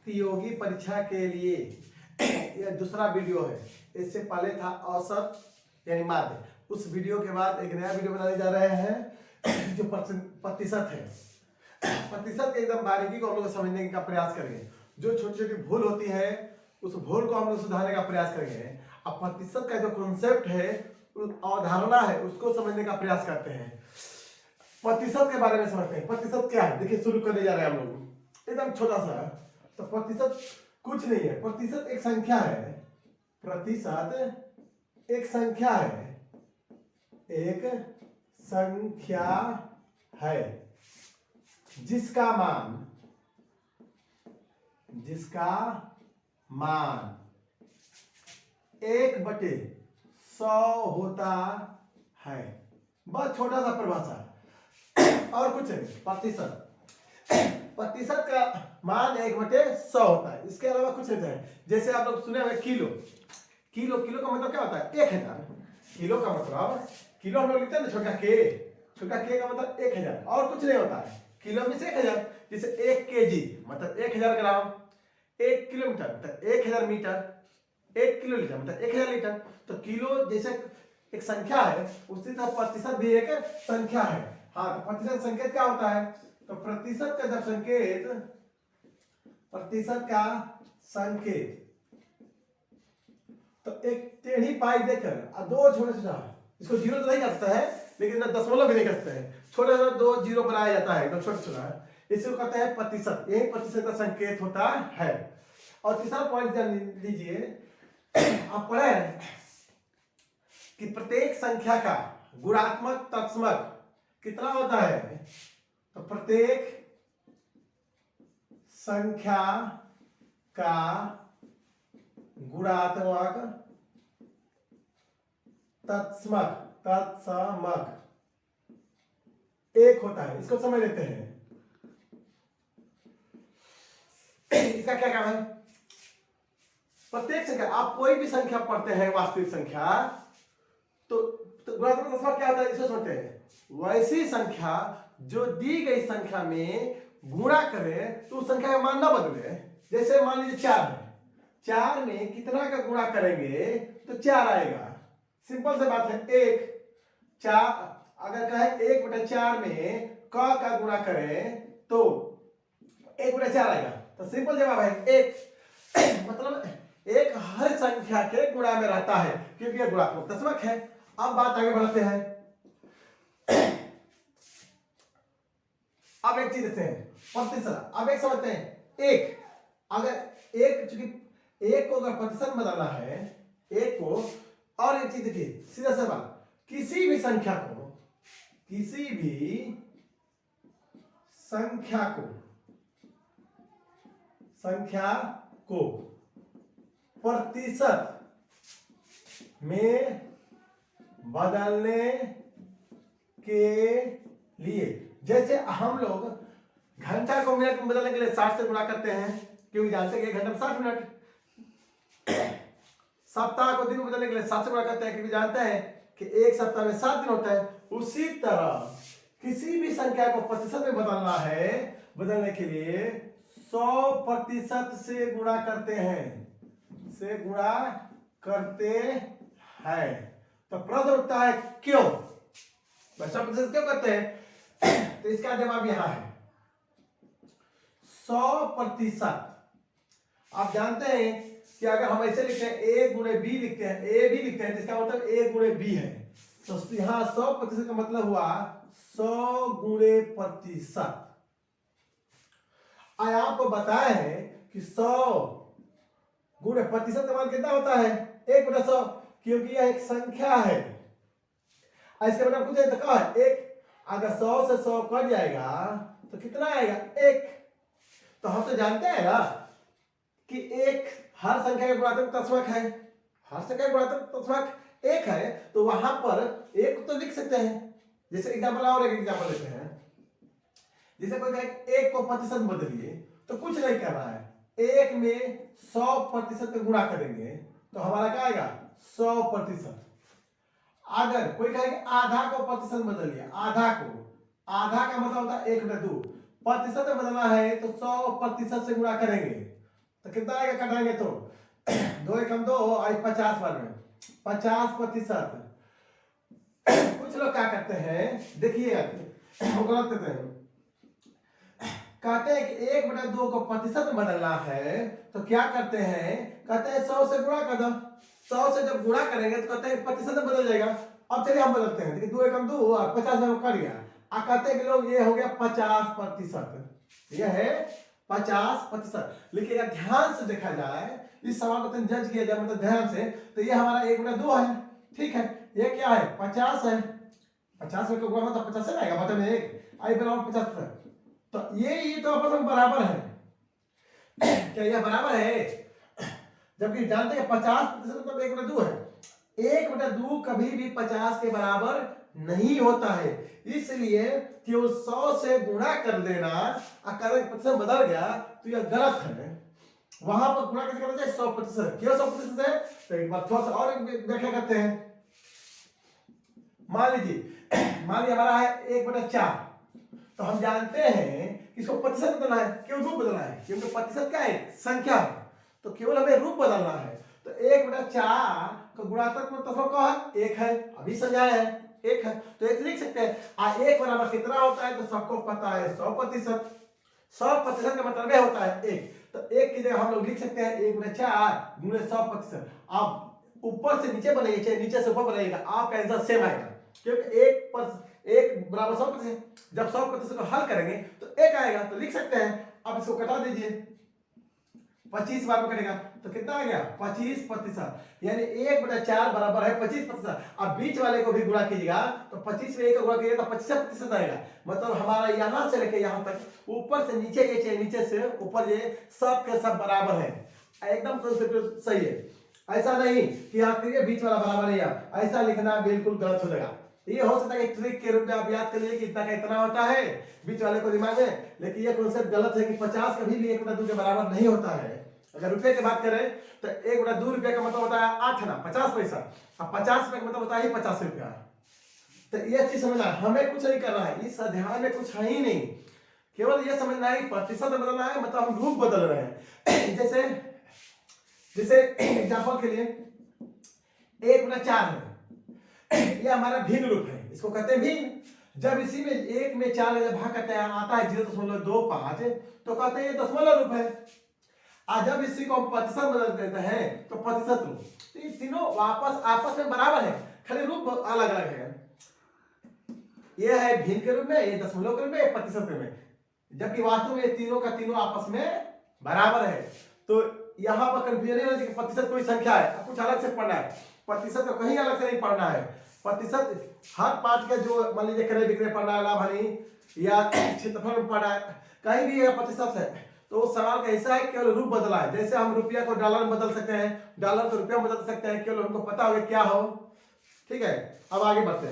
प्रतियोगी परीक्षा के लिए यह दूसरा वीडियो है। इससे पहले था औसत यानी माध्य। उस वीडियो के बाद एक नया वीडियो बनाने जा रहे हैं जो प्रतिशत है। प्रतिशत के एकदम बारीकी को हम लोग समझने का प्रयास करेंगे। जो छोटी छोटी भूल होती है उस भूल को हम लोग सुधारने का प्रयास करेंगे। अब प्रतिशत का जो कॉन्सेप्ट है, अवधारणा है, उसको समझने का प्रयास करते हैं। प्रतिशत के बारे में समझते हैं। प्रतिशत क्या है, देखिए शुरू करने जा रहे हैं हम लोग एकदम छोटा सा। तो प्रतिशत कुछ नहीं है, प्रतिशत एक संख्या है। प्रतिशत एक संख्या है, एक संख्या है जिसका मान 1/100 होता है। बहुत छोटा सा परिभाषा और कुछ नहीं। प्रतिशत का मान 1/100 होता है। इसके अलावा कुछ नहीं है। जैसे आप लोग सुने हुए किलो का मतलब क्या होता है? 1000। किलो का मतलब, किलो हम लोग लिखते हैं ना छोटा के का मतलब 1000 और कुछ नहीं होता है। किलो में से 1000, जैसे 1 kg मतलब 1000 ग्राम, 1 किलोमीटर मतलब 1000 मीटर, 1 किलोलीटर मतलब 1000 लीटर। तो किलो जैसे एक संख्या है, उसी तरह प्रतिशत भी एक संख्या है। हाँ, तो प्रतिशत संकेत क्या होता है? तो प्रतिशत का जब संकेत, प्रतिशत का संकेत तो एक टेढ़ी पाई देकर दो छोटे छोटा, इसको जीरो तो नहीं कर सकता है, लेकिन दशमलव भी नहीं कर सकते हैं, छोटा सा 2 जीरो बनाया जाता है, एकदम छोटा छोटा। इसको कहते हैं प्रतिशत। यही प्रतिशत का संकेत होता है। और तीसरा पॉइंट जान लीजिए, आप पढ़े कि प्रत्येक संख्या का गुणात्मक तत्समक कितना होता है? तो प्रत्येक संख्या का गुणात्मक तत्समक 1 होता है। इसको समझ लेते हैं। इसका क्या काम है? प्रत्येक संख्या, आप कोई भी संख्या पढ़ते हैं, वास्तविक संख्या, तो गुणात्मक तत्समक क्या होता है? इसको समझते हैं। वैसी संख्या जो दी गई संख्या में गुणा करे तो उस संख्या का मान ना बदले। जैसे मान लीजिए 4 है, 4 में कितना का गुणा करेंगे तो 4 आएगा। सिंपल से बात है। 4 अगर कहे 1/4 में क का गुणा करें तो 1/4 आएगा। तो सिंपल जवाब है 1। मतलब 1 हर संख्या के गुणा में रहता है, क्योंकि यह गुणात्मक तत्समक है। अब बात आगे बढ़ाते हैं। अब एक चीज देखते हैं, प्रतिशत। अब एक समझते हैं, एक अगर एक, चूंकि एक को अगर प्रतिशत में बदलना है, एक को, और एक चीज देखिए, सीधा सा बात, किसी भी संख्या को प्रतिशत में बदलने के लिए, जैसे हम लोग घंटा को मिनट में बदलने के लिए 60 से गुणा करते हैं, क्योंकि जानते हैं कि 1 घंटा में 60 मिनट। सप्ताह को दिन में बदलने के लिए 7 से गुणा करते हैं, क्योंकि जानते हैं कि 1 सप्ताह में 7 दिन होता है। उसी तरह किसी भी संख्या को प्रतिशत में बदलना है, बदलने के लिए 100% से गुणा करते हैं। तो प्रश्न उठता है, क्यों 100% क्यों करते हैं? तो इसका जवाब यहां है। 100%। आप जानते हैं कि अगर हम ऐसे लिखते हैं a गुणे b लिखते हैं, a b लिखते हैं, जिसका मतलब a गुणे b है, तो यहां 100% का मतलब हुआ 100 गुणे प्रतिशत। आज आपको बताया है कि 100 गुणे प्रतिशत का मान कितना होता है? 1/100, क्योंकि यह एक संख्या है। इसके मतलब कुछ तो क्या है? 1। अगर 100 से 100 कट जाएगा तो कितना आएगा? 1। तो हम तो जानते हैं ना कि 1 हर संख्या का गुणात्मक तत्समक है। हर संख्या का गुणात्मक तत्समक 1 है, तो वहां पर 1 तो लिख सकते हैं। जैसे एग्जांपल और एक एग्जांपल लेते हैं। जैसे कोई कहे 1 को प्रतिशत बदलिए, तो कुछ नहीं कर रहा है। 1 में 100% का गुणा करेंगे तो हमारा क्या आएगा? 100%। अगर कोई कहे आधा को प्रतिशत बदलिए, आधा का मतलब होता है 1/2। प्रतिशत में बदलना है तो 100% से गुणा करेंगे तो कितना आएगा कटाएंगे तो 2 एकम 2 आई 50 बार में 50%। कुछ लोग क्या करते हैं देखिएगा, वो गलत करते हैं, कहते हैं कि 1/2 को प्रतिशत में बदलना है तो क्या करते हैं, कहते हैं 100 से गुणा कर दो। 100 से जब गुणा करेंगे तो कहते हैं प्रतिशत में बदल जाएगा। अब चलिए हम बदलते हैं, देखिए 2 एकम 2 और 50 में कर गया। अब कहते हैं कि लोग ये हो गया 50%, यह है 50%। लिखिएगा ध्यान से देखा जाए, इस सवाल को जज किया जाए मतलब ध्यान से, तो ये हमारा 1/2 है, ठीक है। ये क्या है 50 है, 50 में गुणा मतलब 50 से आएगा, बटे में 1 आई बराबर 50। तो ये तो आपस में बराबर है। क्या यह बराबर है? जबकि जानते हैं 50% मतलब 1/2 है। 1/2 कभी भी 50 के बराबर नहीं होता है, इसलिए केवल 100 से गुणा कर देना, अगर प्रतिशत बदल गया तो यह गलत है। वहां पर गुणा कैसे करना चाहिए? 100%। क्यों 100% है? तो एक बार थोड़ा सा और व्याख्या करते हैं। मान लीजिए हमारा है 1/4, तो हम जानते हैं कि इसको प्रतिशत बदलना है, क्यों रूप बदलना है, क्योंकि प्रतिशत क्या है संख्या है, तो केवल हमें रूप बदलना है। तो 1/4 का गुणात्मक मतलब क्या है 1 है, अभी समझाया है 1 है, तो 1 लिख सकते हैं। 1 बराबर कितना होता है तो सबको पता है 100%। 100% का मतलब होता है 1, तो 1 की जगह हम लोग लिख सकते हैं 1/4 गुणे 100%। आप ऊपर से नीचे बनाइए चाहे नीचे से ऊपर बनाइएगा, आपका आंसर सेम आएगा, क्योंकि 1 बराबर 100%। जब 100% को हल करेंगे तो 1 आएगा, तो लिख सकते हैं। अब इसको कटा दीजिए, 25 बार में कटेगा तो कितना आ गया 25%, यानी 1/4 बराबर है 25%। अब बीच वाले को भी गुणा कीजिएगा तो 25 में 1 का गुणा कीजिएगा तो 25% आएगा। मतलब हमारा यहां से लेके यहां तक ऊपर से नीचे ये नीचे से ऊपर ये सब के सब बराबर है, एकदम कॉन्सेप्ट सही है। ऐसा नहीं कि आप करिए बीच वाला बराबर नहीं है, ऐसा लिखना बिल्कुल गलत हो जाएगा। ये हो सकता है कि ट्रिक के रूप में आप याद कर लीजिए कि इतना का इतना होता है बीच वाले को दिमाग में, लेकिन ये कॉन्सेप्ट गलत है कि 50 कभी भी 1/2 के बराबर नहीं होता है। अगर रुपए की बात करें तो 1/2 रुपये का मतलब होता है 8 आना 50 पैसा, अब 50 रुपये का मतलब होता है 50 रुपया। तो ये चीज समझना, हमें कुछ नहीं करना है, इस अध्याय में कुछ है ही नहीं, केवल ये समझना है प्रतिशत बदलना है, मतलब हम रूप बदल रहे हैं। जैसे एग्जाम्पल के लिए 1/4 है, ये हमारा भिन्न रूप है, इसको कहते हैं भिन्न। जब इसी में 1 में 4 जब भाग करते हैं आता है 0.25 तो कहते हैं ये दशमलव रूप है। आज जब इसी को हम प्रतिशत बदल देते हैं तो प्रतिशत रूप, तो ये तीनों आपस में बराबर है, खाली रूप अलग अलग है। ये है भिन्न के रूप में, ये दशमलव के रूप में, प्रतिशत में, जबकि वास्तव में ये तीनों का तीनों आपस में बराबर है। तो यहाँ पर कंफ्यूजन नहीं होना कि प्रतिशत कोई संख्या है, कुछ अलग से पढ़ना है, प्रतिशत को कहीं अलग से नहीं पढ़ना है। प्रतिशत हर पाठ का जो मान लीजिए क्रय विक्रय पढ़ना है, लाभ हानि या क्षेत्रफल में पढ़ना है, कहीं भी यह प्रतिशत है तो उस सवाल का ऐसा है केवल रूप बदला है। जैसे हम रुपया को डॉलर में बदल सकते हैं, डॉलर को रुपया में बदल सकते हैं, केवल हमको पता होगा क्या हो। ठीक है, अब आगे बढ़ते हैं।